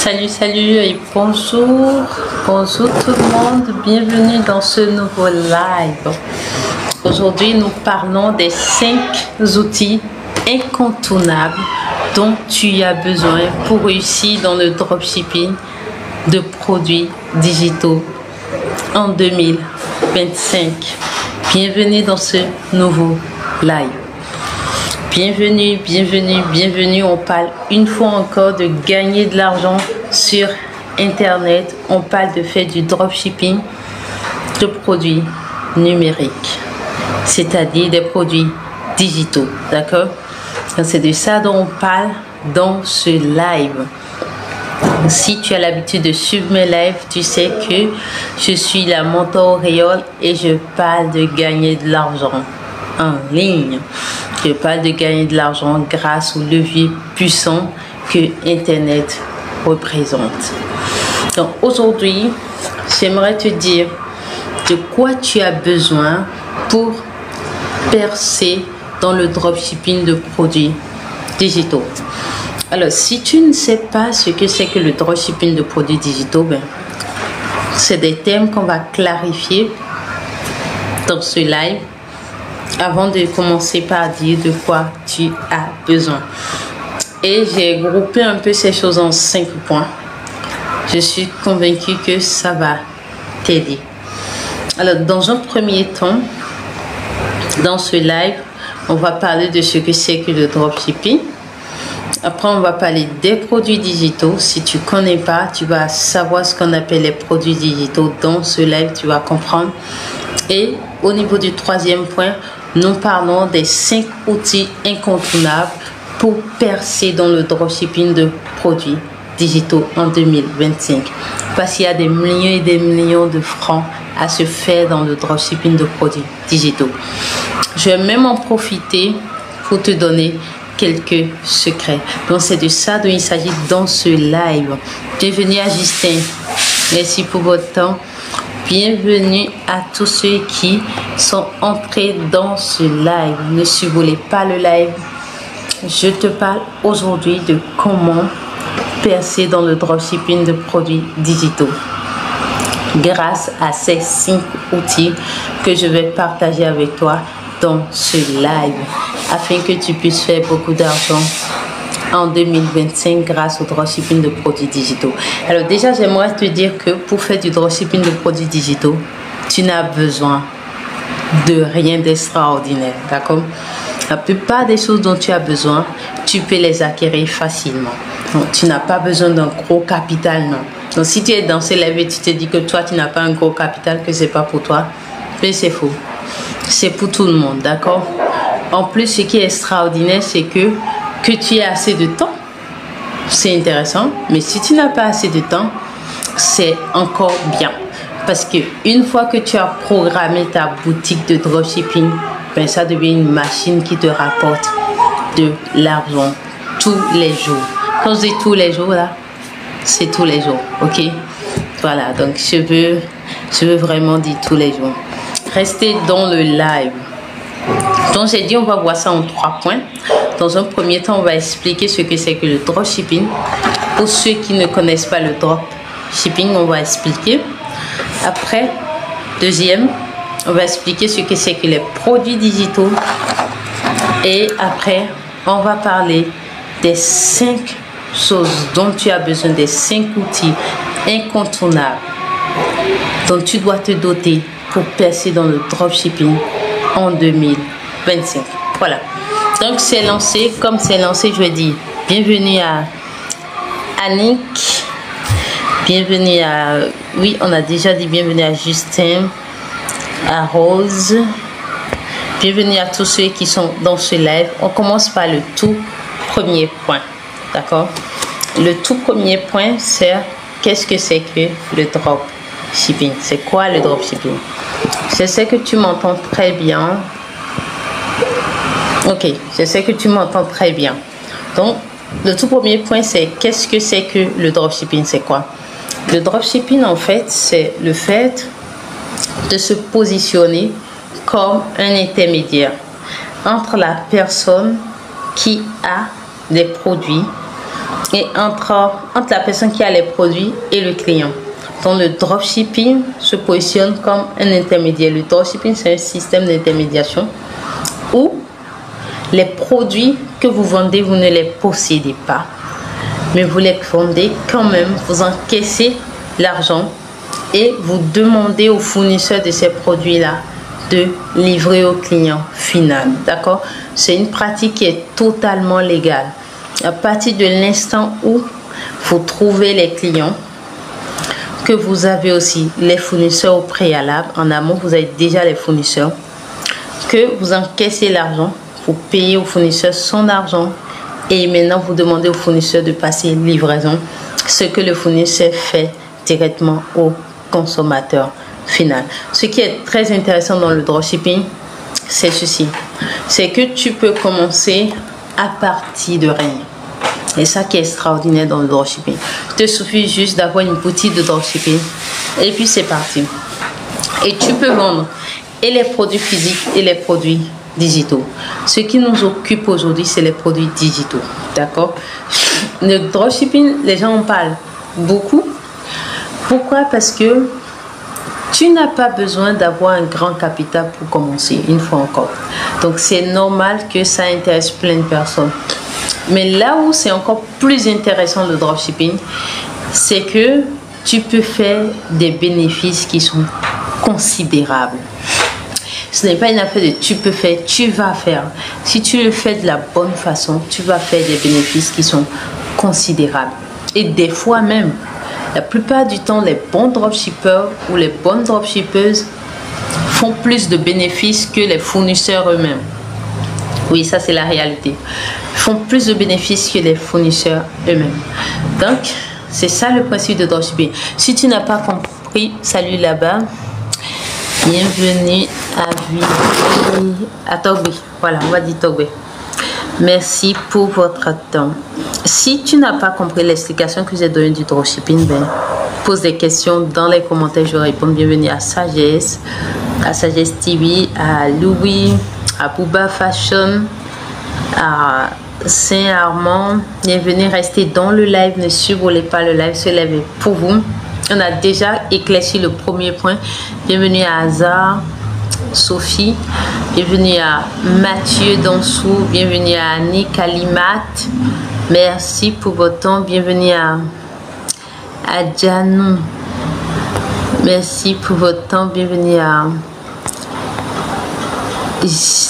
Salut et bonjour tout le monde, bienvenue dans ce nouveau live. Aujourd'hui nous parlons des 5 outils incontournables dont tu as besoin pour réussir dans le dropshipping de produits digitaux en 2025. Bienvenue dans ce nouveau live. Bienvenue. On parle une fois encore de gagner de l'argent sur Internet. On parle de faire du dropshipping de produits numériques, c'est-à-dire des produits digitaux. D'accord? C'est de ça dont on parle dans ce live. Si tu as l'habitude de suivre mes lives, tu sais que je suis la mentor Auréole et je parle de gagner de l'argent en ligne. Je parle de gagner de l'argent grâce au levier puissant que Internet représente. Donc aujourd'hui, j'aimerais te dire de quoi tu as besoin pour percer dans le dropshipping de produits digitaux. Alors, si tu ne sais pas ce que c'est que le dropshipping de produits digitaux, c'est des thèmes qu'on va clarifier dans ce live avant de commencer par dire de quoi tu as besoin. Et j'ai groupé un peu ces choses en 5 points. Je suis convaincue que ça va t'aider. Alors, dans un premier temps, dans ce live, on va parler de ce que c'est que le dropshipping. Après, on va parler des produits digitaux. Si tu ne connais pas, tu vas savoir ce qu'on appelle les produits digitaux. Dans ce live, tu vas comprendre. Et au niveau du troisième point, nous parlons des 5 outils incontournables pour percer dans le dropshipping de produits digitaux en 2025. Parce qu'il y a des millions et des millions de francs à se faire dans le dropshipping de produits digitaux. Je vais même en profiter pour te donner quelques secrets. Donc c'est de ça dont il s'agit dans ce live. Bienvenue à Justin. Merci pour votre temps. Bienvenue à tous ceux qui sont entrés dans ce live. Ne survolez pas le live. Je te parle aujourd'hui de comment percer dans le dropshipping de produits digitaux grâce à ces 5 outils que je vais partager avec toi dans ce live afin que tu puisses faire beaucoup d'argent en 2025 grâce au dropshipping de produits digitaux. Alors déjà, j'aimerais te dire que pour faire du dropshipping de produits digitaux, tu n'as besoin de rien d'extraordinaire, d'accord? La plupart des choses dont tu as besoin, tu peux les acquérir facilement. Donc, tu n'as pas besoin d'un gros capital, non. Donc, si tu es dans ce live et tu te dis que toi, tu n'as pas un gros capital, que c'est pas pour toi, mais c'est faux. C'est pour tout le monde, d'accord? En plus, ce qui est extraordinaire, c'est que tu aies assez de temps, c'est intéressant. Mais si tu n'as pas assez de temps, c'est encore bien. Parce que une fois que tu as programmé ta boutique de dropshipping, ça devient une machine qui te rapporte de l'argent tous les jours. Quand je dis tous les jours, là, c'est tous les jours, ok? Voilà, donc je veux vraiment dire tous les jours. Restez dans le live. Donc j'ai dit on va voir ça en 3 points. Dans un premier temps, on va expliquer ce que c'est que le dropshipping. Pour ceux qui ne connaissent pas le dropshipping, on va expliquer. Après, deuxième, on va expliquer ce que c'est que les produits digitaux. Et après, on va parler des 5 choses dont tu as besoin, des 5 outils incontournables dont tu dois te doter pour percer dans le dropshipping en 2025. Voilà. Donc c'est lancé. Comme c'est lancé, je vais dire bienvenue à Annick. Bienvenue à... Oui, on a déjà dit bienvenue à Justin, à Rose. Bienvenue à tous ceux qui sont dans ce live. On commence par le tout premier point. D'accord? Le tout premier point, c'est qu'est-ce que c'est que le dropshipping? C'est quoi le dropshipping? Je sais que tu m'entends très bien. Ok, je sais que tu m'entends très bien. Donc, le tout premier point, c'est qu'est-ce que c'est que le dropshipping? C'est quoi? Le dropshipping, en fait, c'est le fait de se positionner comme un intermédiaire entre la personne qui a des produits et entre la personne qui a les produits et le client. Donc le dropshipping se positionne comme un intermédiaire. Le dropshipping, c'est un système d'intermédiation où les produits que vous vendez, vous ne les possédez pas, mais vous les vendez quand même, vous encaissez l'argent et vous demandez au fournisseur de ces produits-là de livrer au client final. D'accord? C'est une pratique qui est totalement légale. À partir de l'instant où vous trouvez les clients, que vous avez aussi les fournisseurs au préalable, en amont, vous avez déjà les fournisseurs, que vous encaissez l'argent, vous payez au fournisseur son argent et maintenant vous demandez au fournisseur de passer livraison, ce que le fournisseur fait directement au consommateur final. Ce qui est très intéressant dans le dropshipping, c'est ceci, c'est que tu peux commencer à partir de rien. Et ça qui est extraordinaire dans le dropshipping. Il te suffit juste d'avoir une boutique de dropshipping et puis c'est parti. Et tu peux vendre et les produits physiques et les produits digitaux. Ce qui nous occupe aujourd'hui, c'est les produits digitaux. D'accord? Le dropshipping, les gens en parlent beaucoup. Pourquoi? Parce que tu n'as pas besoin d'avoir un grand capital pour commencer, une fois encore. Donc, c'est normal que ça intéresse plein de personnes. Mais là où c'est encore plus intéressant le dropshipping, c'est que tu peux faire des bénéfices qui sont considérables. Ce n'est pas une affaire de tu peux faire, tu vas faire. Si tu le fais de la bonne façon, tu vas faire des bénéfices qui sont considérables. Et des fois même, la plupart du temps, les bons dropshippers ou les bonnes dropshippeuses font plus de bénéfices que les fournisseurs eux-mêmes. Oui, ça c'est la réalité. Ils font plus de bénéfices que les fournisseurs eux-mêmes. Donc, c'est ça le principe de dropshipping. Si tu n'as pas compris, salut là-bas. Bienvenue à Togbe. Voilà, on va dire Togbe. Merci pour votre temps. Si tu n'as pas compris l'explication que j'ai donnée du dropshipping, ben, pose des questions dans les commentaires, je réponds. Bienvenue à Sagesse TV, à Louis, à Bouba Fashion, à Saint-Armand. Bienvenue, restez dans le live, ne survolez pas le live, ce live est pour vous. On a déjà éclairci le premier point. Bienvenue à Hazard, Sophie. Bienvenue à Mathieu Dansou. Bienvenue à Annie Kalimat. Merci pour votre temps. Bienvenue à Janou. Merci pour votre temps. Bienvenue à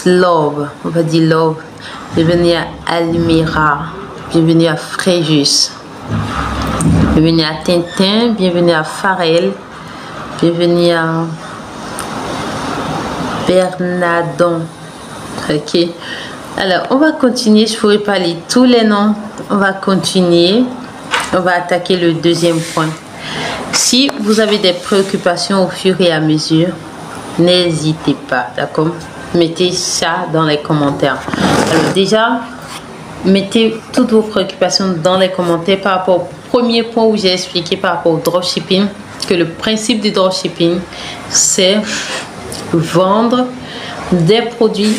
Love. On va dire Love. Bienvenue à Almira. Bienvenue à Fréjus. Bienvenue à Tintin, bienvenue à Farel, bienvenue à Bernardon. Ok. Alors, on va continuer. Je pourrais parler tous les noms. On va continuer. On va attaquer le deuxième point. Si vous avez des préoccupations au fur et à mesure, n'hésitez pas. D'accord? Mettez ça dans les commentaires. Alors, déjà, mettez toutes vos préoccupations dans les commentaires par rapport au premier point où j'ai expliqué par rapport au dropshipping, que le principe du dropshipping, c'est vendre des produits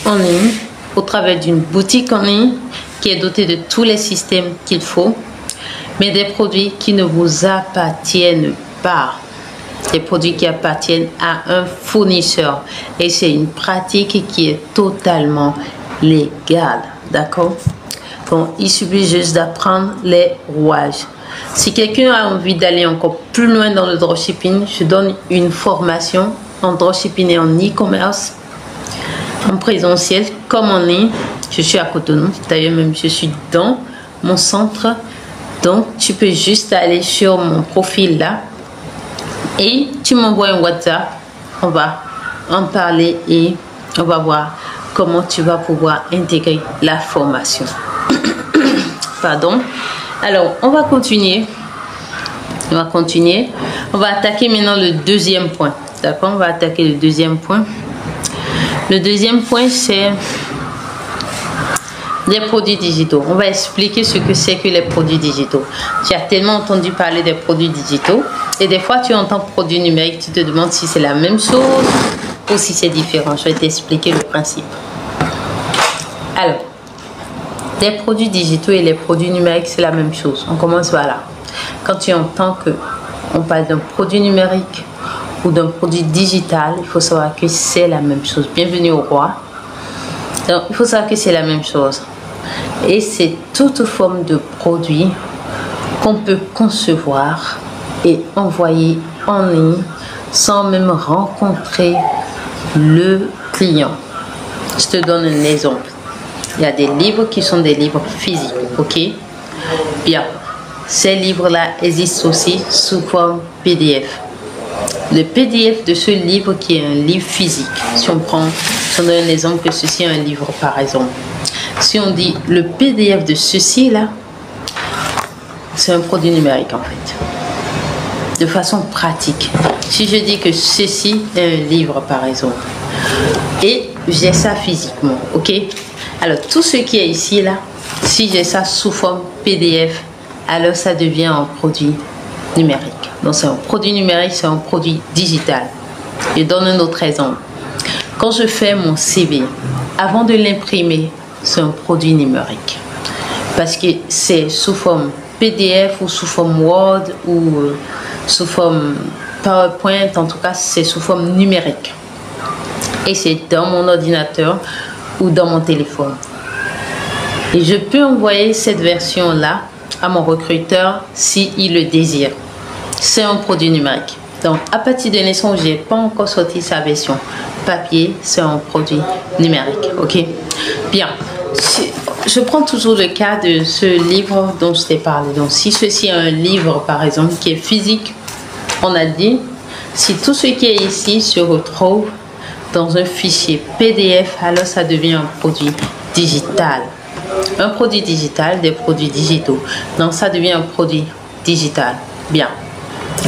en ligne au travers d'une boutique en ligne qui est dotée de tous les systèmes qu'il faut, mais des produits qui ne vous appartiennent pas. Des produits qui appartiennent à un fournisseur. Et c'est une pratique qui est totalement légale. D'accord? Donc, il suffit juste d'apprendre les rouages. Si quelqu'un a envie d'aller encore plus loin dans le dropshipping, je donne une formation en dropshipping et en e-commerce, en présentiel comme en ligne. Je suis à Cotonou. D'ailleurs, même je suis dans mon centre. Donc, tu peux juste aller sur mon profil là et tu m'envoies un WhatsApp. On va en parler et on va voir comment tu vas pouvoir intégrer la formation. Pardon. Alors, on va continuer. On va attaquer maintenant le deuxième point. D'accord? On va attaquer le deuxième point. Le deuxième point, c'est les produits digitaux. On va expliquer ce que c'est que les produits digitaux. Tu as tellement entendu parler des produits digitaux et des fois, tu entends produits numériques. Tu te demandes si c'est la même chose ou si c'est différent. Je vais t'expliquer le principe. Alors, Les produits digitaux et les produits numériques, c'est la même chose. On commence par là. Quand tu entends qu'on parle d'un produit numérique ou d'un produit digital, il faut savoir que c'est la même chose. Bienvenue au roi. Donc, il faut savoir que c'est la même chose. Et c'est toute forme de produit qu'on peut concevoir et envoyer en ligne sans même rencontrer le client. Je te donne un exemple. Il y a des livres qui sont des livres physiques, ok? Bien, ces livres-là existent aussi sous forme PDF. Le PDF de ce livre qui est un livre physique, si on donne un exemple que ceci est un livre par exemple. Si on dit le PDF de ceci là, c'est un produit numérique en fait. De façon pratique. Si je dis que ceci est un livre par exemple, et j'ai ça physiquement, ok? Alors tout ce qui est ici là, si j'ai ça sous forme PDF, alors ça devient un produit numérique. Donc c'est un produit numérique, c'est un produit digital. Je donne un autre exemple. Quand je fais mon CV, avant de l'imprimer, c'est un produit numérique. Parce que c'est sous forme PDF ou sous forme Word ou sous forme PowerPoint, en tout cas c'est sous forme numérique. Et c'est dans mon ordinateur ou dans mon téléphone. Et je peux envoyer cette version-là à mon recruteur s'il le désire. C'est un produit numérique. Donc, à partir de l'instant où je n'ai pas encore sorti sa version papier, c'est un produit numérique. Ok? Bien. Je prends toujours le cas de ce livre dont je t'ai parlé. Donc, si ceci est un livre, par exemple, qui est physique, on a dit, si tout ce qui est ici se retrouve dans un fichier PDF, alors ça devient un produit digital. Un produit digital, des produits digitaux. Donc, ça devient un produit digital. Bien.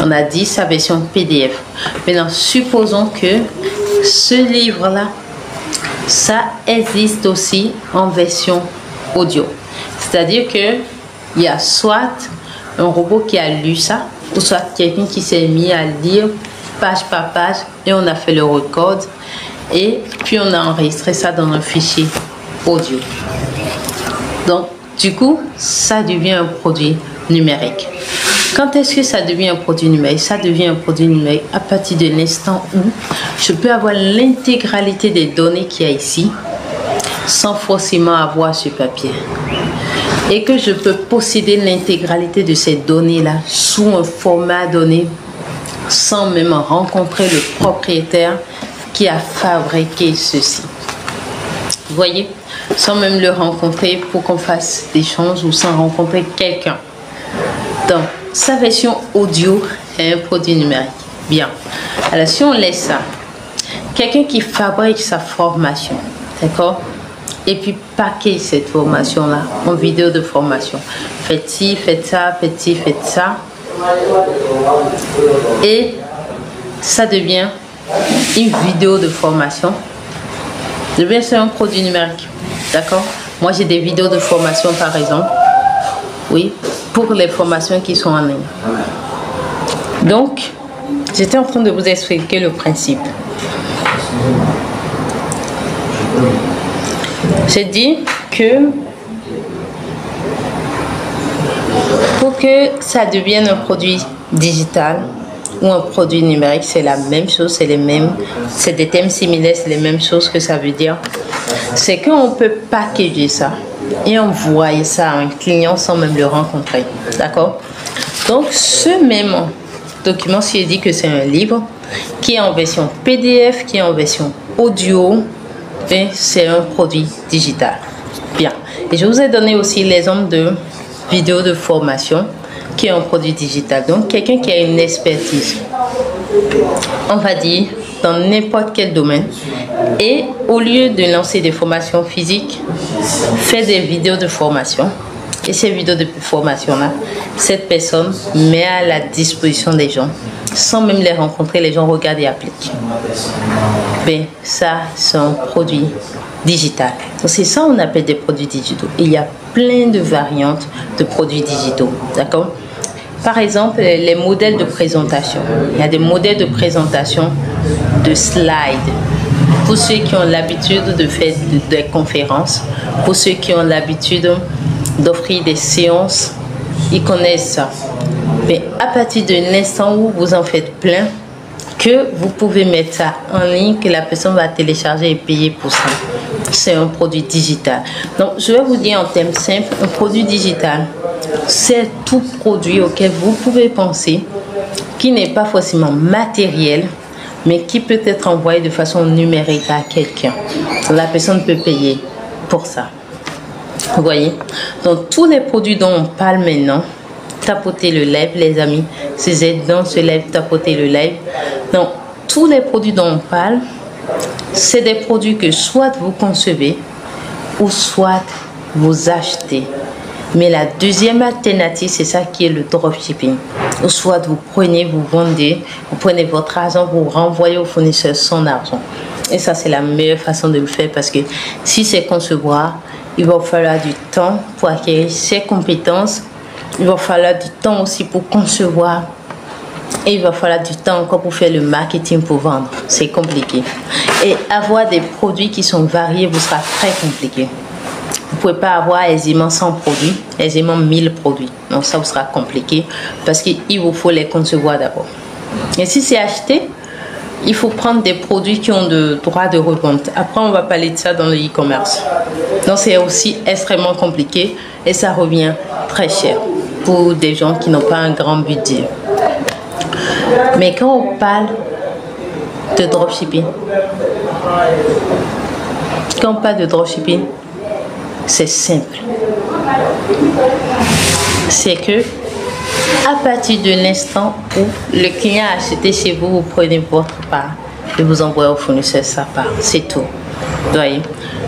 On a dit sa version PDF. Maintenant, supposons que ce livre-là, ça existe aussi en version audio. C'est-à-dire qu'il y a soit un robot qui a lu ça, ou soit quelqu'un qui s'est mis à lire page par page et on a fait le record et puis on a enregistré ça dans un fichier audio. Donc, du coup, ça devient un produit numérique. Quand est-ce que ça devient un produit numérique? Ça devient un produit numérique à partir de l'instant où je peux avoir l'intégralité des données qu'il y a ici sans forcément avoir ce papier. Et que je peux posséder l'intégralité de ces données-là sous un format donné sans même rencontrer le propriétaire qui a fabriqué ceci. Vous voyez? Sans même le rencontrer pour qu'on fasse des choses ou sans rencontrer quelqu'un. Donc, sa version audio est un produit numérique. Bien. Alors, si on laisse ça, quelqu'un qui fabrique sa formation, d'accord? Et puis, package cette formation-là en vidéo de formation. Faites ci, faites ça, faites ci, faites ça. Et ça devient une vidéo de formation. C'est un produit numérique. D'accord? Moi, j'ai des vidéos de formation, par exemple. Oui, pour les formations qui sont en ligne. Donc, j'étais en train de vous expliquer le principe. J'ai dit que pour que ça devienne un produit digital ou un produit numérique, c'est la même chose, c'est des thèmes similaires, c'est les mêmes choses que ça veut dire. C'est qu'on peut packager ça et envoyer ça à un client sans même le rencontrer. D'accord? Donc, ce même document, si je dis que c'est un livre qui est en version PDF, qui est en version audio, c'est un produit digital. Bien. Et je vous ai donné aussi l'exemple de vidéo de formation qui est un produit digital. Donc, quelqu'un qui a une expertise, on va dire, dans n'importe quel domaine, et au lieu de lancer des formations physiques, fait des vidéos de formation. Et ces vidéos de formation-là, cette personne met à la disposition des gens, sans même les rencontrer, les gens regardent et appliquent. Ben, ça, c'est un produit digital. Donc, c'est ça qu'on appelle des produits digitaux. Il y a plein de variantes de produits digitaux. D'accord? Par exemple, les modèles de présentation. Il y a des modèles de présentation de slides. Pour ceux qui ont l'habitude de faire des conférences, pour ceux qui ont l'habitude d'offrir des séances, ils connaissent ça. Mais à partir de l'instant où vous en faites plein, que vous pouvez mettre ça en ligne, que la personne va télécharger et payer pour ça. C'est un produit digital. Donc, je vais vous dire en termes simples, un produit digital, c'est tout produit auquel vous pouvez penser, qui n'est pas forcément matériel, mais qui peut être envoyé de façon numérique à quelqu'un. La personne peut payer pour ça. Vous voyez? Donc, tous les produits dont on parle maintenant, tapotez le live, les amis. Si vous êtes dans ce live, tapotez le live. Donc, tous les produits dont on parle, c'est des produits que soit vous concevez ou soit vous achetez. Mais la deuxième alternative, c'est ça qui est le dropshipping. Ou soit vous prenez, vous vendez, vous prenez votre argent, vous renvoyez au fournisseur son argent. Et ça, c'est la meilleure façon de le faire parce que si c'est concevoir, il va falloir du temps pour acquérir ces compétences. Il va falloir du temps aussi pour concevoir. Et il va falloir du temps encore pour faire le marketing pour vendre. C'est compliqué. Et avoir des produits qui sont variés vous sera très compliqué. Vous ne pouvez pas avoir aisément 100 produits, aisément 1000 produits. Donc ça vous sera compliqué parce qu'il vous faut les concevoir d'abord. Et si c'est acheté, il faut prendre des produits qui ont de droit de revente. Après, on va parler de ça dans le e-commerce. Donc c'est aussi extrêmement compliqué et ça revient très cher pour des gens qui n'ont pas un grand budget. Mais quand on parle de dropshipping, c'est simple. C'est que à partir de l'instant où le client a acheté chez vous, vous prenez votre part et vous envoyez au fournisseur sa part. C'est tout. Vous voyez?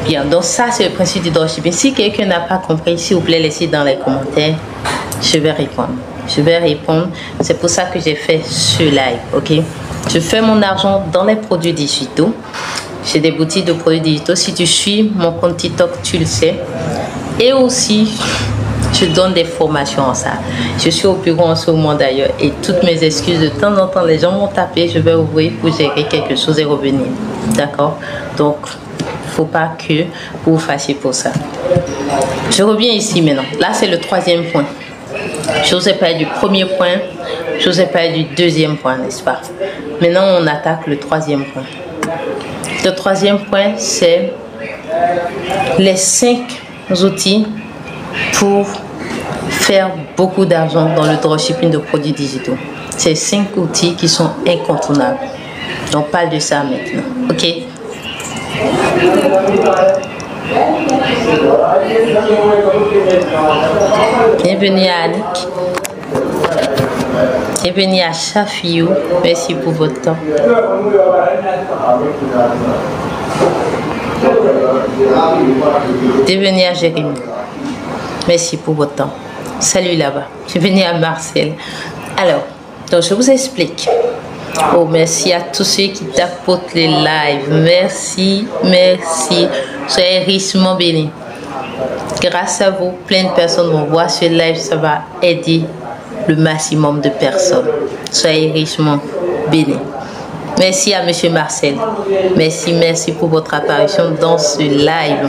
Bien, donc ça c'est le principe du dropshipping. Si quelqu'un n'a pas compris, s'il vous plaît, laissez dans les commentaires. Je vais répondre. C'est pour ça que j'ai fait ce live, ok? Je fais mon argent dans les produits digitaux. J'ai des boutiques de produits digitaux. Si tu suis mon compte TikTok, tu le sais. Et aussi, je donne des formations en ça. Je suis au bureau en ce moment d'ailleurs. Et toutes mes excuses, de temps en temps, les gens m'ont tapé. Je vais ouvrir pour gérer quelque chose et revenir. D'accord? Donc, il ne faut pas que vous vous fassiez pour ça. Je reviens ici maintenant. Là, c'est le troisième point. Je vous ai parlé du premier point. Je vous ai parlé du deuxième point, n'est-ce pas? Maintenant, on attaque le troisième point. Le troisième point, c'est les 5 outils pour faire beaucoup d'argent dans le dropshipping de produits digitaux. C'est 5 outils qui sont incontournables. On parle de ça maintenant. Ok? Bienvenue à Annick. Bienvenue à Chafiou. Merci pour votre temps. Bienvenue à Jérémy. Merci pour votre temps. Salut là-bas. Bienvenue à Marcel. Alors, donc je vous explique. Oh, merci à tous ceux qui tapotent les lives. Merci. Soyez richement bénis. Grâce à vous, plein de personnes vont voir ce live. Ça va aider le maximum de personnes. Soyez richement bénis. Merci à Monsieur Marcel. Merci pour votre apparition dans ce live.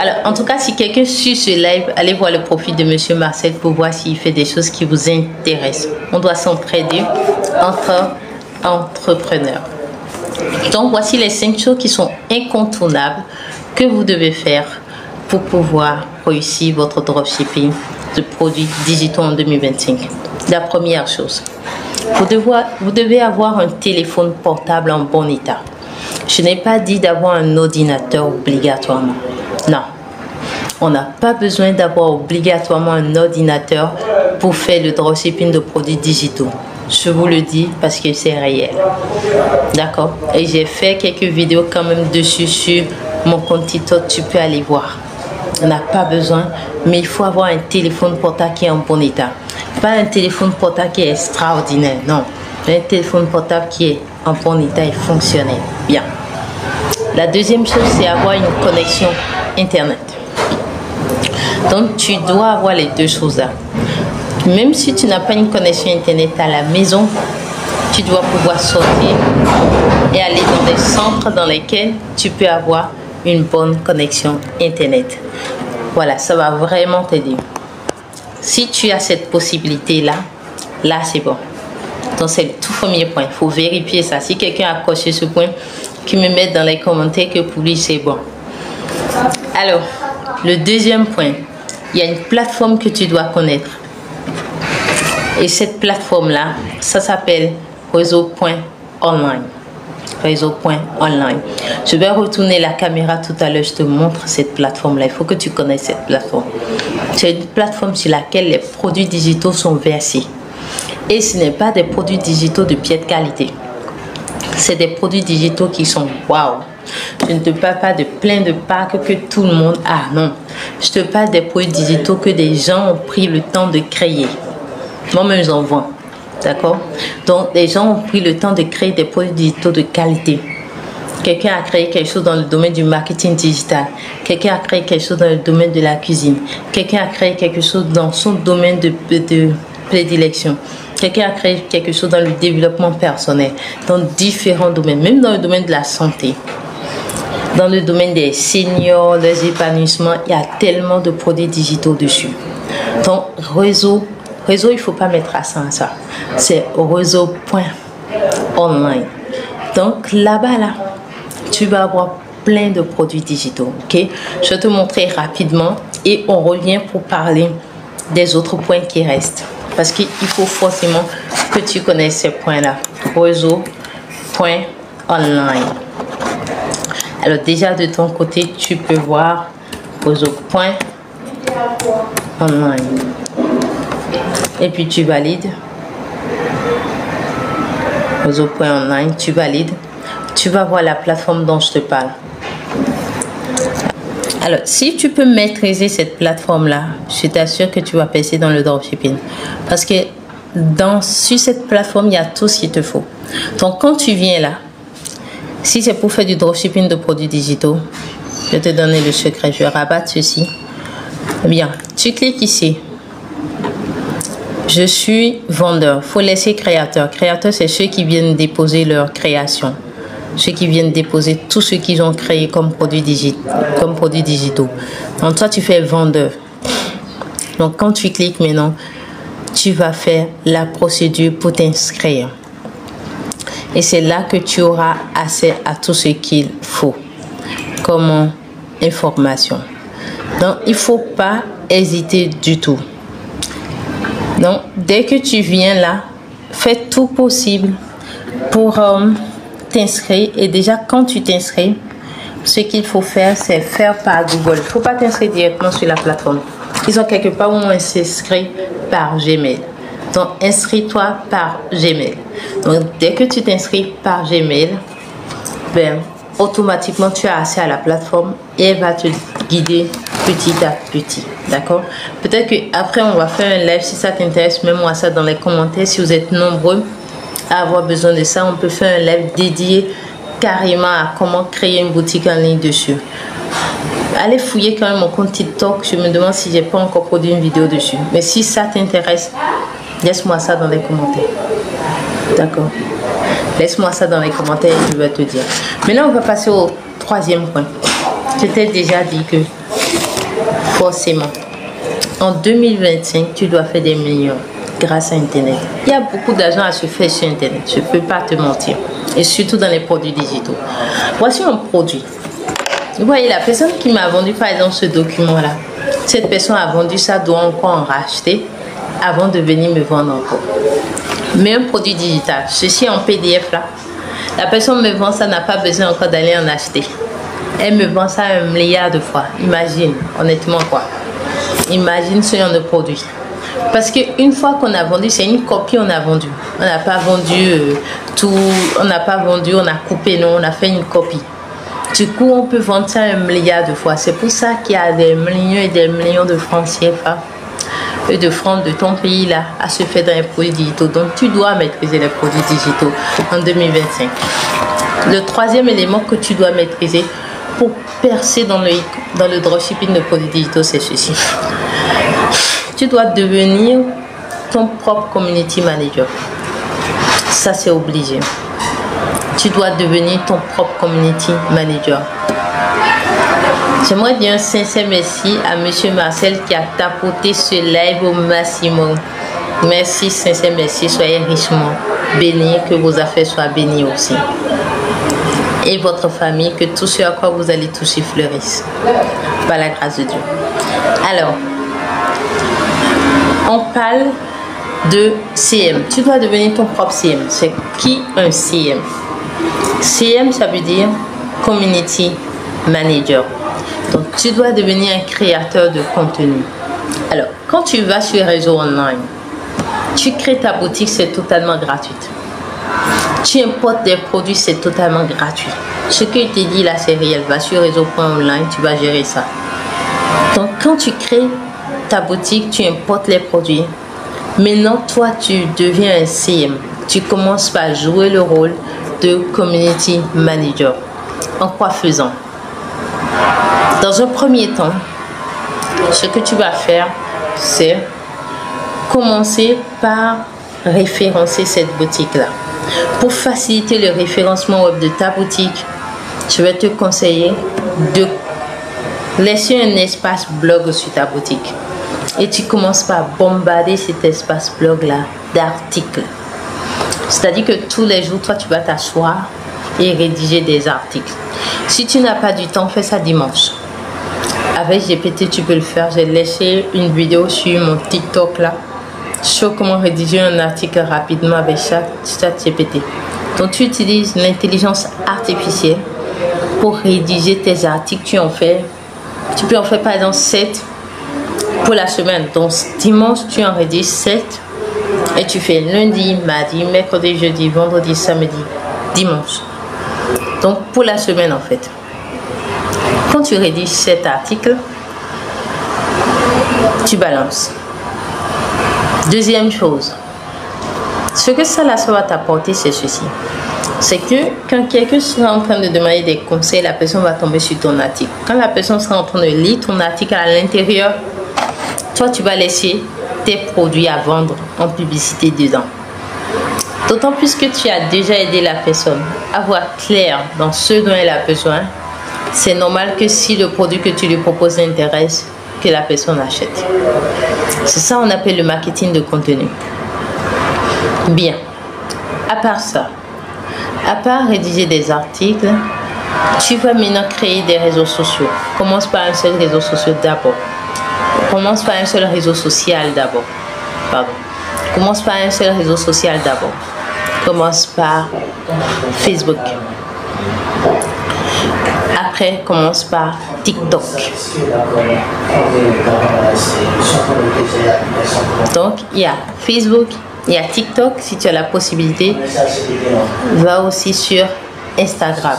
Alors, en tout cas, si quelqu'un suit ce live, allez voir le profil de Monsieur Marcel pour voir s'il fait des choses qui vous intéressent. On doit s'entraider entre entrepreneurs. Donc, voici les 5 choses qui sont incontournables que vous devez faire pour pouvoir réussir votre dropshipping de produits digitaux en 2025. La première chose, vous devez avoir un téléphone portable en bon état. Je n'ai pas dit d'avoir un ordinateur obligatoirement. Non, on n'a pas besoin d'avoir obligatoirement un ordinateur pour faire le dropshipping de produits digitaux. Je vous le dis parce que c'est réel. D'accord? Et j'ai fait quelques vidéos quand même dessus sur mon compte TikTok. Tu peux aller voir. On n'a pas besoin, mais il faut avoir un téléphone portable qui est en bon état. Pas un téléphone portable qui est extraordinaire, non. Un téléphone portable qui est en bon état et fonctionnel. Bien. La deuxième chose, c'est avoir une connexion Internet. Donc, tu dois avoir les deux choses là. Même si tu n'as pas une connexion Internet à la maison, tu dois pouvoir sortir et aller dans des centres dans lesquels tu peux avoir une bonne connexion Internet. Voilà, ça va vraiment t'aider. Si tu as cette possibilité-là, là c'est bon. Donc c'est le tout premier point. Il faut vérifier ça. Si quelqu'un a coché ce point, qu'il me mette dans les commentaires que pour lui c'est bon. Alors, le deuxième point, il y a une plateforme que tu dois connaître. Et cette plateforme-là, ça s'appelle réseau.online. Réseau.online. Je vais retourner la caméra tout à l'heure, je te montre cette plateforme-là. Il faut que tu connaisses cette plateforme. C'est une plateforme sur laquelle les produits digitaux sont versés. Et ce n'est pas des produits digitaux de pied de qualité. C'est des produits digitaux qui sont waouh. Je ne te parle pas de plein de packs que tout le monde a, non. Je te parle des produits digitaux que des gens ont pris le temps de créer. Moi-même, j'en vends. D'accord? Donc, les gens ont pris le temps de créer des produits digitaux de qualité. Quelqu'un a créé quelque chose dans le domaine du marketing digital. Quelqu'un a créé quelque chose dans le domaine de la cuisine. Quelqu'un a créé quelque chose dans son domaine de prédilection. Quelqu'un a créé quelque chose dans le développement personnel, dans différents domaines, même dans le domaine de la santé. Dans le domaine des seniors, des épanouissements, il y a tellement de produits digitaux dessus. Donc, réseau, il ne faut pas mettre accent à ça. C'est réseau.online. Donc, là-bas, là, tu vas avoir plein de produits digitaux. Ok? Je vais te montrer rapidement et on revient pour parler des autres points qui restent. Parce qu'il faut forcément que tu connaisses ces points-là. Réseau.online. Alors déjà de ton côté, tu peux voir réseau.online. Et puis tu valides. Réseau.online, tu valides. Tu vas voir la plateforme dont je te parle. Alors, si tu peux maîtriser cette plateforme-là, je t'assure que tu vas passer dans le dropshipping. Parce que sur cette plateforme, il y a tout ce qu'il te faut. Donc, quand tu viens là, si c'est pour faire du dropshipping de produits digitaux, je vais te donner le secret. Je vais rabattre ceci. Bien, tu cliques ici. Je suis vendeur. Il faut laisser créateur. Créateur, c'est ceux qui viennent déposer leur création. Ceux qui viennent déposer tout ce qu'ils ont créé comme produits digitaux. Donc, toi, tu fais vendeur. Donc, quand tu cliques maintenant, tu vas faire la procédure pour t'inscrire. Et c'est là que tu auras accès à tout ce qu'il faut comme information. Donc, il ne faut pas hésiter du tout. Donc, dès que tu viens là, fais tout possible pour t'inscrire. Et déjà, quand tu t'inscris, ce qu'il faut faire, c'est faire par Google. Il ne faut pas t'inscrire directement sur la plateforme. Ils ont quelque part où on s'inscrit par Gmail. Donc, inscris-toi par Gmail. Donc, dès que tu t'inscris par Gmail, ben, automatiquement, tu as accès à la plateforme et elle va te guider petit à petit. D'accord? Peut-être qu'après, on va faire un live si ça t'intéresse. Mets-moi ça dans les commentaires. Si vous êtes nombreux à avoir besoin de ça, on peut faire un live dédié carrément à comment créer une boutique en ligne dessus. Allez fouiller quand même mon compte TikTok. Je me demande si j'ai pas encore produit une vidéo dessus. Mais si ça t'intéresse, laisse-moi ça dans les commentaires. D'accord? Laisse-moi ça dans les commentaires et je vais te dire. Maintenant, on va passer au troisième point. Je t'ai déjà dit que forcément, en 2025, tu dois faire des millions grâce à Internet. Il y a beaucoup d'argent à se faire sur Internet. Je ne peux pas te mentir. Et surtout dans les produits digitaux. Voici un produit. Vous voyez, la personne qui m'a vendu, par exemple, ce document-là, cette personne a vendu ça, doit encore en racheter avant de venir me vendre encore. Mais un produit digital, ceci en PDF là, la personne me vend ça, n'a pas besoin encore d'aller en acheter. Elle me vend ça 1 milliard de fois. Imagine, honnêtement quoi. Imagine ce genre de produit. Parce qu'une fois qu'on a vendu, c'est une copie, on a vendu. On n'a pas vendu tout, on n'a pas vendu, on a coupé, non, on a fait une copie. Du coup, on peut vendre ça 1 milliard de fois. C'est pour ça qu'il y a des millions et des millions de francs CFA et de francs de ton pays là à se faire dans les produits digitaux. Donc, tu dois maîtriser les produits digitaux en 2025. Le troisième élément que tu dois maîtriser pour percer dans le dropshipping de produits digitaux, c'est ceci. Tu dois devenir ton propre community manager. Ça, c'est obligé. Tu dois devenir ton propre community manager. J'aimerais dire un sincère merci à Monsieur Marcel qui a tapoté ce live au maximum. Merci, sincère merci. Soyez richement bénis, que vos affaires soient bénies aussi. Et votre famille, que tout ce à quoi vous allez toucher fleurisse. Par la grâce de Dieu. Alors, on parle de CM. Tu dois devenir ton propre CM. C'est qui un CM? CM, ça veut dire Community Manager. Donc, tu dois devenir un créateur de contenu. Alors, quand tu vas sur les réseaux online, tu crées ta boutique, c'est totalement gratuit. Tu importes des produits, c'est totalement gratuit. Ce que je t'ai dit là, c'est réel. Va sur réseau.online, tu vas gérer ça. Donc, quand tu crées ta boutique, tu importes les produits. Maintenant, toi, tu deviens un CM. Tu commences par jouer le rôle de Community Manager. En quoi faisant? Dans un premier temps, ce que tu vas faire, c'est commencer par référencer cette boutique-là. Pour faciliter le référencement web de ta boutique, je vais te conseiller de laisser un espace blog sur ta boutique. Et tu commences par bombarder cet espace blog-là d'articles. C'est-à-dire que tous les jours, toi, tu vas t'asseoir et rédiger des articles. Si tu n'as pas du temps, fais ça dimanche. Avec GPT, tu peux le faire. J'ai laissé une vidéo sur mon TikTok là, sur comment rédiger un article rapidement avec ChatGPT. Donc, tu utilises l'intelligence artificielle pour rédiger tes articles. Tu peux en faire par exemple 7 pour la semaine. Donc, dimanche, tu en rédiges 7 et tu fais lundi, mardi, mercredi, jeudi, vendredi, samedi, dimanche. Donc, pour la semaine en fait. Quand tu rédiges cet article, tu balances. Deuxième chose, ce que ça va t'apporter, c'est ceci. C'est que quand quelqu'un sera en train de demander des conseils, la personne va tomber sur ton article. Quand la personne sera en train de lire ton article à l'intérieur, toi, tu vas laisser tes produits à vendre en publicité dedans. D'autant plus que tu as déjà aidé la personne à voir clair dans ce dont elle a besoin. C'est normal que si le produit que tu lui proposes l'intéresse, que la personne achète. C'est ça qu'on appelle le marketing de contenu. Bien. À part ça, à part rédiger des articles, tu vas maintenant créer des réseaux sociaux. Commence par un seul réseau social d'abord. Commence par un seul réseau social d'abord. Pardon. Commence par un seul réseau social d'abord. Commence par Facebook. Après, commence par TikTok. Donc, il y a Facebook, il y a TikTok. Si tu as la possibilité, va aussi sur Instagram.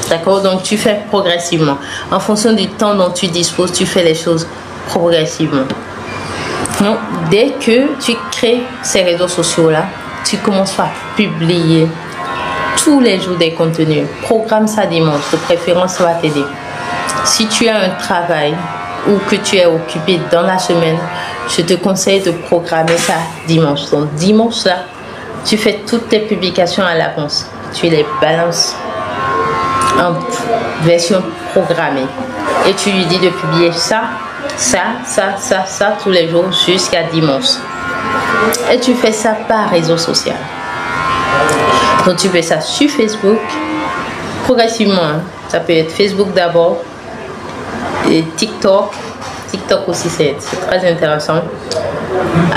D'accord? Donc, tu fais progressivement. En fonction du temps dont tu disposes, tu fais les choses progressivement. Donc, dès que tu crées ces réseaux sociaux-là, tu commences par publier tous les jours des contenus. Programme ça dimanche, de préférence ça va t'aider. Si tu as un travail ou que tu es occupé dans la semaine, je te conseille de programmer ça dimanche. Donc dimanche là, tu fais toutes tes publications à l'avance. Tu les balances en version programmée. Et tu lui dis de publier ça tous les jours jusqu'à dimanche. Et tu fais ça par réseau social. Donc tu fais ça sur Facebook progressivement. Hein. Ça peut être Facebook d'abord et TikTok. TikTok aussi c'est très intéressant.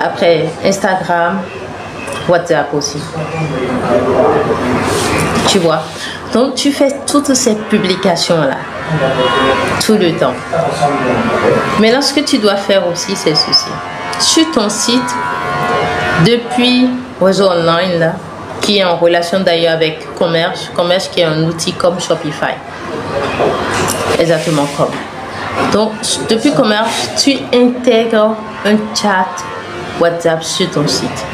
Après Instagram, WhatsApp aussi. Tu vois. Donc tu fais toutes ces publications là tout le temps. Mais là ce que tu dois faire aussi c'est ceci. Sur ton site, depuis réseau online là, qui est en relation d'ailleurs avec Commerce qui est un outil comme Shopify. Exactement comme. Donc, depuis Commerce, tu intègres un chat WhatsApp sur ton site.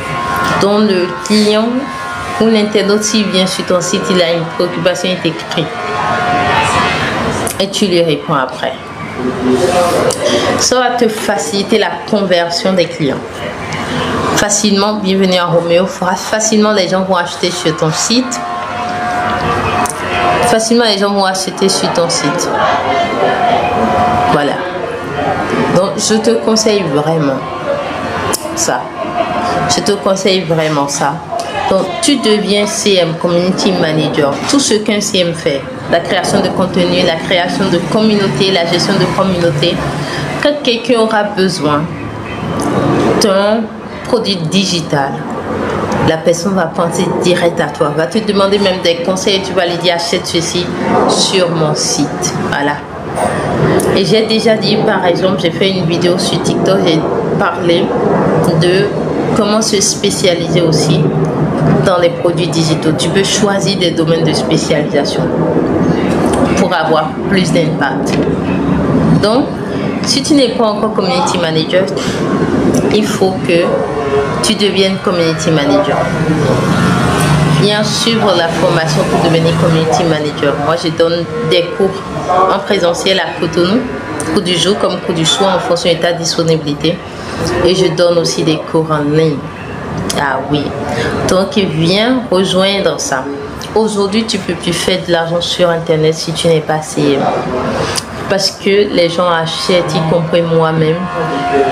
Donc, le client ou l'internaute, s'il vient sur ton site, il a une préoccupation, il t'écrit. Et tu lui réponds après. Ça va te faciliter la conversion des clients. facilement, bienvenue à Roméo, facilement les gens vont acheter sur ton site. Facilement les gens vont acheter sur ton site. Voilà. Donc je te conseille vraiment ça. Je te conseille vraiment ça. Donc tu deviens CM, Community Manager. Tout ce qu'un CM fait, la création de contenu, la création de communauté, la gestion de communauté. Quand quelqu'un aura besoin d'un produit digital, la personne va penser direct à toi, va te demander même des conseils et tu vas lui dire achète ceci sur mon site. Voilà. Et j'ai déjà dit, par exemple, j'ai fait une vidéo sur TikTok, j'ai parlé de comment se spécialiser aussi dans les produits digitaux. Tu peux choisir des domaines de spécialisation pour avoir plus d'impact. Donc, si tu n'es pas encore community manager, il faut que tu deviennes community manager. Viens suivre la formation pour devenir community manager. Moi, je donne des cours en présentiel à Cotonou, cours du jour comme cours du soir en fonction de ta disponibilité. Et je donne aussi des cours en ligne. Ah oui. Donc, viens rejoindre ça. Aujourd'hui, tu ne peux plus faire de l'argent sur Internet si tu n'es pas CM. Parce que les gens achètent, y compris moi-même,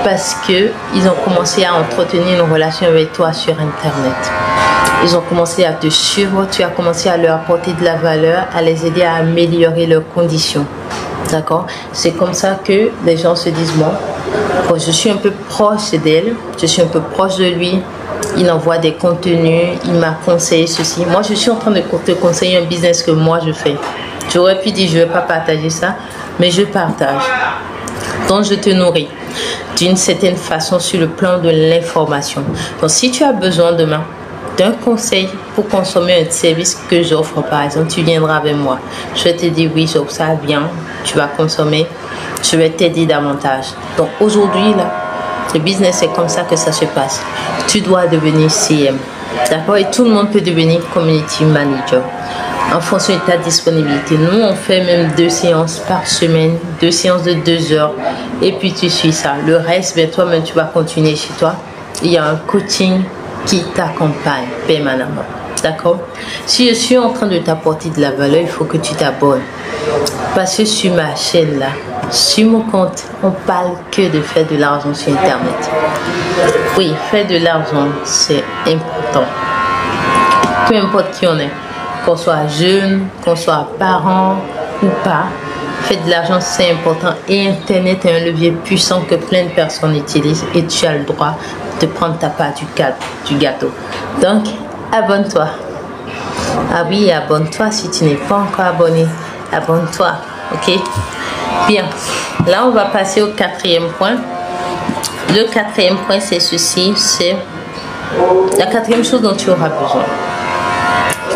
parce qu'ils ont commencé à entretenir une relation avec toi sur Internet. Ils ont commencé à te suivre, tu as commencé à leur apporter de la valeur, à les aider à améliorer leurs conditions. D'accord? C'est comme ça que les gens se disent, bon, je suis un peu proche d'elle, je suis un peu proche de lui, il envoie des contenus, il m'a conseillé ceci. Moi, je suis en train de te conseiller un business que moi, je fais. J'aurais pu dire, je ne vais pas partager ça, mais je partage. Donc, je te nourris d'une certaine façon sur le plan de l'information. Donc, si tu as besoin demain d'un conseil pour consommer un service que j'offre, par exemple, tu viendras avec moi. Je vais te dire, oui, j'offre ça, bien, tu vas consommer, je vais t'aider davantage. Donc, aujourd'hui, là, le business, c'est comme ça que ça se passe. Tu dois devenir CM. D'accord? Et tout le monde peut devenir community manager en fonction de ta disponibilité. Nous, on fait même 2 séances par semaine, 2 séances de 2 heures. Et puis, tu suis ça. Le reste, ben, toi-même, tu vas continuer chez toi. Il y a un coaching qui t'accompagne permanemment. D'accord? Si je suis en train de t'apporter de la valeur, il faut que tu t'abonnes. Parce que sur ma chaîne, là, sur mon compte, on parle que de faire de l'argent sur Internet. Oui, faire de l'argent, c'est important. Peu importe qui on est. Qu'on soit jeune, qu'on soit parent ou pas, faire de l'argent c'est important et Internet est un levier puissant que plein de personnes utilisent et tu as le droit de prendre ta part du gâteau. Donc, abonne-toi. Ah oui, abonne-toi si tu n'es pas encore abonné. Abonne-toi, ok? Bien, là on va passer au 4e point. Le 4e point c'est ceci, c'est la 4e chose dont tu auras besoin.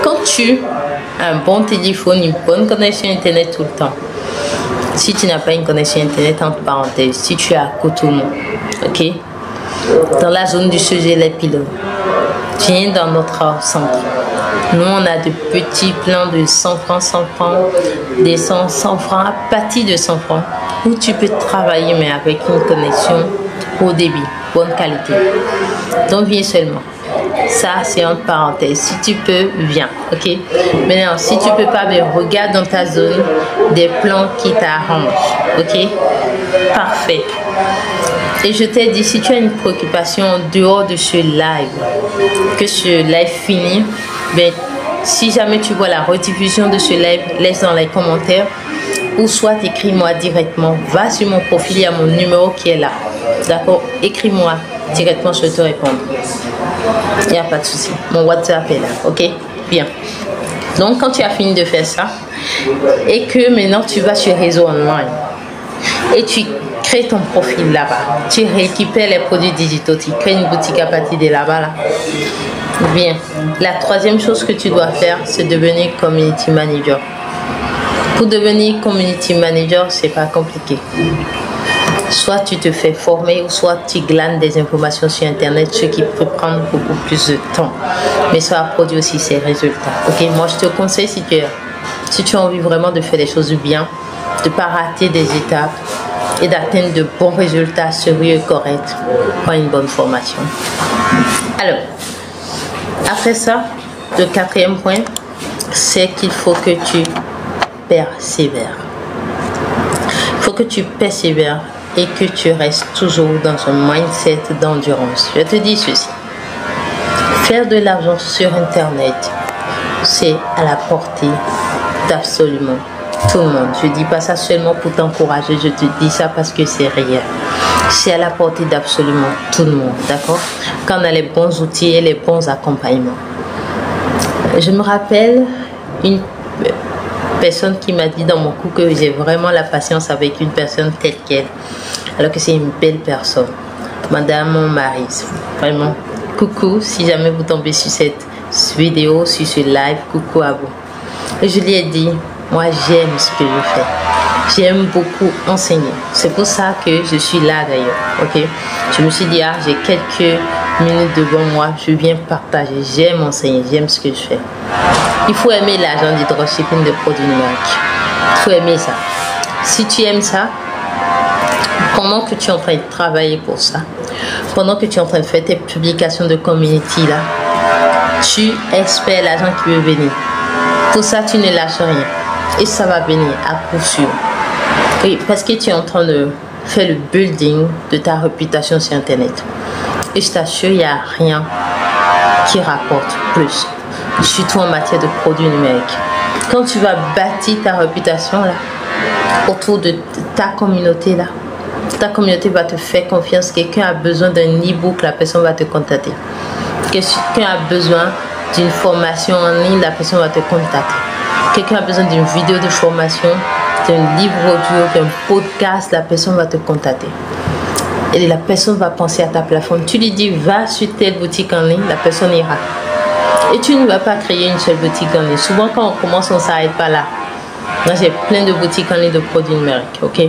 Quand tu as un bon téléphone, une bonne connexion Internet tout le temps, si tu n'as pas une connexion Internet, entre parenthèses, si tu es à Cotonou, ok, dans la zone du sujet les pilotes, tu viens dans notre centre. Nous, on a de petits plans de 100 francs, 100 francs, des 100 francs, à partir de 100 francs, où tu peux travailler, mais avec une connexion haut débit, bonne qualité. Donc, viens seulement. Ça, c'est entre parenthèses. Si tu peux, viens. Ok? Maintenant, si tu peux pas, ben, regarde dans ta zone des plans qui t'arrangent. Ok? Parfait. Et je t'ai dit, si tu as une préoccupation en dehors de ce live, que ce live finit, ben, si jamais tu vois la rediffusion de ce live, laisse dans les commentaires ou soit écris-moi directement. Va sur mon profil, il y a mon numéro qui est là. D'accord? Écris-moi directement, je vais te répondre. Il n'y a pas de souci. Mon WhatsApp est là. Ok? Bien. Donc, quand tu as fini de faire ça et que maintenant tu vas sur réseau online et tu crées ton profil là-bas, tu récupères les produits digitaux, tu crées une boutique à partir de là-bas. Là. Bien. La 3e chose que tu dois faire, c'est devenir community manager. Pour devenir community manager, c'est pas compliqué. Soit tu te fais former ou soit tu glanes des informations sur Internet, ce qui peut prendre beaucoup plus de temps. Mais ça produit aussi ses résultats. Ok, moi je te conseille si tu as envie vraiment de faire des choses bien, de ne pas rater des étapes, et d'atteindre de bons résultats sérieux et corrects par une bonne formation. Alors, après ça, le quatrième point, c'est qu'il faut que tu persévères. Il faut que tu persévères et que tu restes toujours dans un mindset d'endurance. Je te dis ceci. Faire de l'argent sur Internet, c'est à la portée d'absolument tout le monde. Je ne dis pas ça seulement pour t'encourager, je te dis ça parce que c'est réel. C'est à la portée d'absolument tout le monde, d'accord? Quand on a les bons outils et les bons accompagnements. Je me rappelle une personne qui m'a dit dans mon coup que j'ai vraiment la patience avec une personne telle qu'elle, alors que c'est une belle personne. Madame Maryse, vraiment, coucou, si jamais vous tombez sur cette vidéo, sur ce live, coucou à vous. Et je lui ai dit, moi j'aime ce que je fais. J'aime beaucoup enseigner. C'est pour ça que je suis là d'ailleurs. Ok. Je me suis dit, ah, j'ai quelques minutes devant moi. Je viens partager. J'aime enseigner. J'aime ce que je fais. Il faut aimer l'agent du dropshipping de produits numériques. Il faut aimer ça. Si tu aimes ça, pendant que tu es en train de travailler pour ça, pendant que tu es en train de faire tes publications de community là, tu espères l'agent qui veut venir. Pour ça, tu ne lâches rien. Et ça va venir à coup sûr. Oui, parce que tu es en train de faire le building de ta réputation sur Internet. Et je t'assure, il n'y a rien qui rapporte plus. Surtout en matière de produits numériques. Quand tu vas bâtir ta réputation là, autour de ta communauté là, ta communauté va te faire confiance. Quelqu'un a besoin d'un e-book, la personne va te contacter. Quelqu'un a besoin d'une formation en ligne, la personne va te contacter. Quelqu'un a besoin d'une vidéo de formation, d'un livre audio, d'un podcast, la personne va te contacter. Et la personne va penser à ta plateforme. Tu lui dis, va sur telle boutique en ligne, la personne ira. Et tu ne vas pas créer une seule boutique en ligne. Souvent, quand on commence, on ne s'arrête pas là. Moi, j'ai plein de boutiques en ligne de produits numériques. Ok?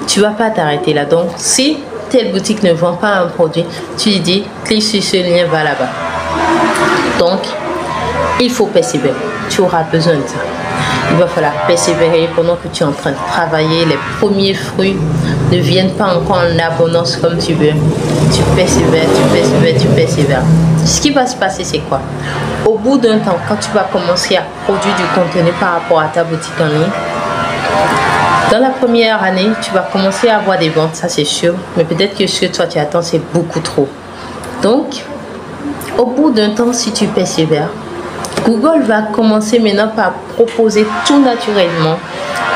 Tu ne vas pas t'arrêter là. Donc, si telle boutique ne vend pas un produit, tu lui dis, clique sur ce lien, va là-bas. Donc, il faut persévérer. Tu auras besoin de ça. Il va falloir persévérer pendant que tu es en train de travailler. Les premiers fruits ne viennent pas encore en abondance comme tu veux. Tu persévères, tu persévères, tu persévères. Ce qui va se passer, c'est quoi? Au bout d'un temps, quand tu vas commencer à produire du contenu par rapport à ta boutique en ligne, dans la première année, tu vas commencer à avoir des ventes, ça c'est sûr. Mais peut-être que ce que toi tu attends, c'est beaucoup trop. Donc, au bout d'un temps, si tu persévères, Google va commencer maintenant par proposer tout naturellement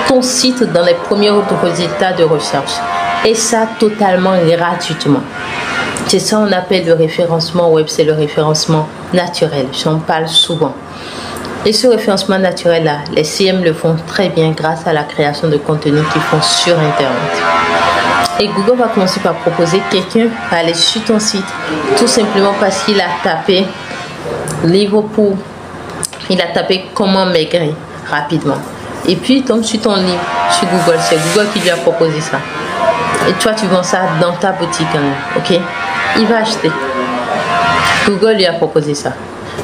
ton site dans les premiers résultats de recherche. Et ça totalement gratuitement. C'est ça qu'on appelle le référencement web, c'est le référencement naturel. J'en parle souvent. Et ce référencement naturel-là, les CM le font très bien grâce à la création de contenu qu'ils font sur Internet. Et Google va commencer par proposer quelqu'un à aller sur ton site tout simplement parce qu'il a tapé Liverpool. Il a tapé comment maigrir rapidement. Et puis il tombe sur ton livre, sur Google. C'est Google qui lui a proposé ça. Et toi, tu vends ça dans ta boutique en ligne. Ok? Il va acheter. Google lui a proposé ça.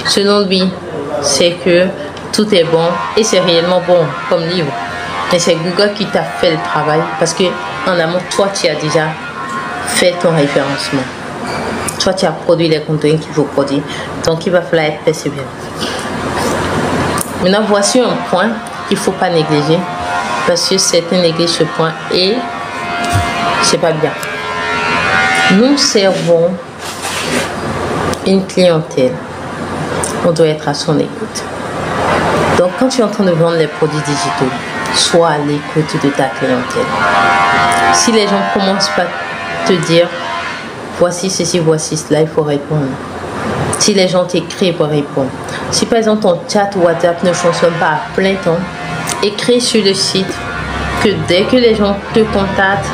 Selon lui, c'est que tout est bon et c'est réellement bon comme livre. Mais c'est Google qui t'a fait le travail parce que en amont, toi, tu as déjà fait ton référencement. Toi, tu as produit les contenus qu'il faut produire. Donc, il va falloir être persévérant. Maintenant, voici un point qu'il ne faut pas négliger parce que certains négligent ce point et c'est pas bien. Nous servons une clientèle. On doit être à son écoute. Donc, quand tu es en train de vendre les produits digitaux, sois à l'écoute de ta clientèle. Si les gens commencent par te dire voici ceci, voici cela, il faut répondre. Si les gens t'écrivent pour répondre. Si par exemple ton chat WhatsApp ne fonctionne pas à plein temps, écris sur le site que dès que les gens te contactent,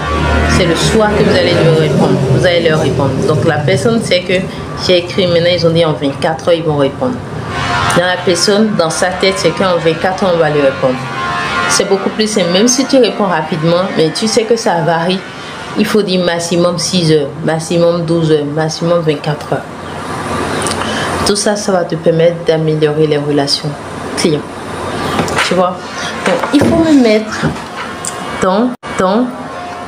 c'est le soir que vous allez leur répondre. Vous allez leur répondre. Donc la personne sait que j'ai écrit, maintenant ils ont dit en 24 heures ils vont répondre. Dans la personne, dans sa tête, c'est qu'en 24 heures on va lui répondre. C'est beaucoup plus simple. Même si tu réponds rapidement, mais tu sais que ça varie. Il faut dire maximum 6 heures, maximum 12 heures, maximum 24 heures. Tout ça, ça va te permettre d'améliorer les relations clients. Tu vois? Donc, il faut me mettre dans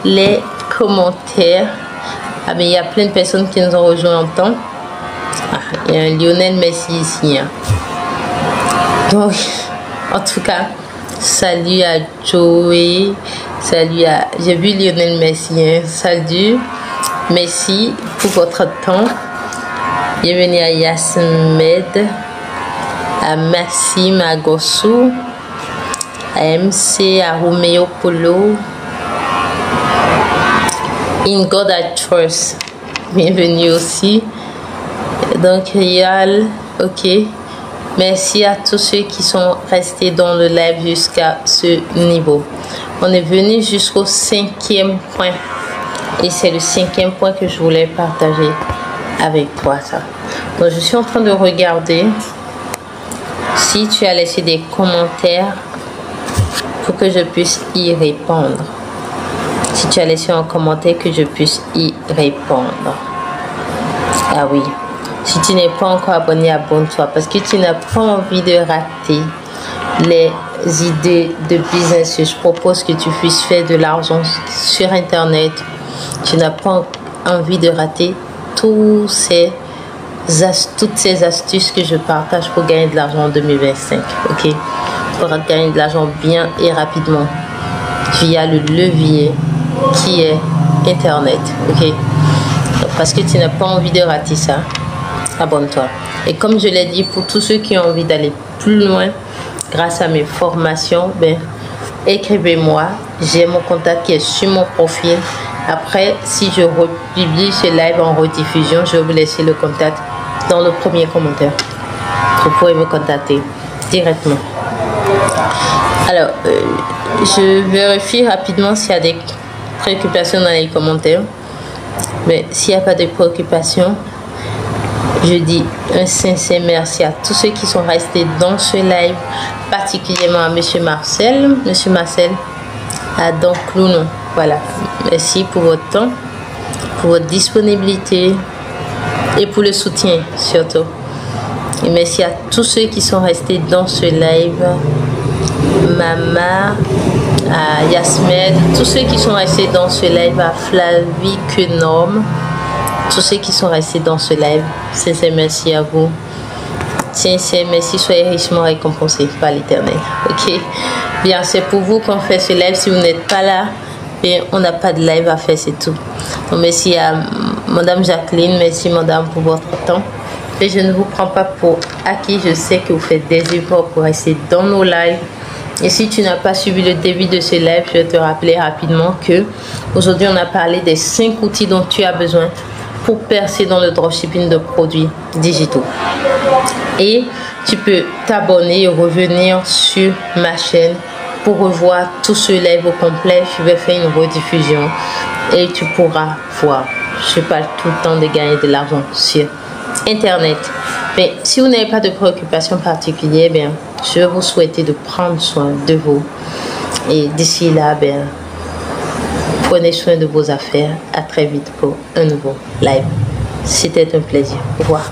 les commentaires. Ah mais il y a plein de personnes qui nous ont rejoint en temps. Ah, il y a un Lionel Messi ici. Hein. Donc, en tout cas, salut à Joey. Salut à... J'ai vu Lionel Messi. Hein. Salut. Merci pour votre temps. Bienvenue à Yasmed, à Maxime, à Gossou, à MC, à Romeo Polo. In God I Trust. Bienvenue aussi. Donc, Yal, ok. Merci à tous ceux qui sont restés dans le live jusqu'à ce niveau. On est venu jusqu'au 5e point. Et c'est le 5e point que je voulais partager avec toi. Ça. Donc, je suis en train de regarder si tu as laissé des commentaires pour que je puisse y répondre. Si tu as laissé un commentaire, que je puisse y répondre. Ah oui. Si tu n'es pas encore abonné, abonne-toi parce que tu n'as pas envie de rater les idées de business que je propose que tu puisses faire de l'argent sur Internet. Tu n'as pas envie de rater toutes ces astuces que je partage pour gagner de l'argent en 2025. Ok? Pour gagner de l'argent bien et rapidement via le levier qui est Internet. Ok? Donc, parce que tu n'as pas envie de rater ça, abonne-toi. Et comme je l'ai dit, pour tous ceux qui ont envie d'aller plus loin grâce à mes formations, ben, écrivez-moi. J'ai mon contact qui est sur mon profil. Après, si je republie ce live en rediffusion, je vais vous laisser le contact dans le premier commentaire. Vous pouvez me contacter directement. Alors, je vérifie rapidement s'il y a des préoccupations dans les commentaires. Mais s'il n'y a pas de préoccupations, je dis un sincère merci à tous ceux qui sont restés dans ce live, particulièrement à Monsieur Marcel. Monsieur Marcel, à Don Clounon. Voilà. Merci pour votre temps, pour votre disponibilité et pour le soutien surtout. Et merci à tous ceux qui sont restés dans ce live. Mama, à Yasmed, tous ceux qui sont restés dans ce live, à Flavie Quenorme, tous ceux qui sont restés dans ce live, sincère merci à vous. Sincère merci, soyez richement récompensés par l'Éternel. Ok, bien, c'est pour vous qu'on fait ce live. Si vous n'êtes pas là, bien, on n'a pas de live à faire, c'est tout. Donc, merci à Madame Jacqueline, merci Madame pour votre temps. Et je ne vous prends pas pour acquis, je sais que vous faites des efforts pour rester dans nos lives. Et si tu n'as pas suivi le début de ce live, je vais te rappeler rapidement que aujourd'hui on a parlé des 5 outils dont tu as besoin pour percer dans le dropshipping de produits digitaux. Et tu peux t'abonner et revenir sur ma chaîne pour revoir tout ce live au complet. Je vais faire une rediffusion et tu pourras voir. Je parle tout le temps de gagner de l'argent sur Internet. Mais si vous n'avez pas de préoccupation particulière, bien, je vais vous souhaiter de prendre soin de vous. Et d'ici là, bien, prenez soin de vos affaires. À très vite pour un nouveau live. C'était un plaisir. Au revoir.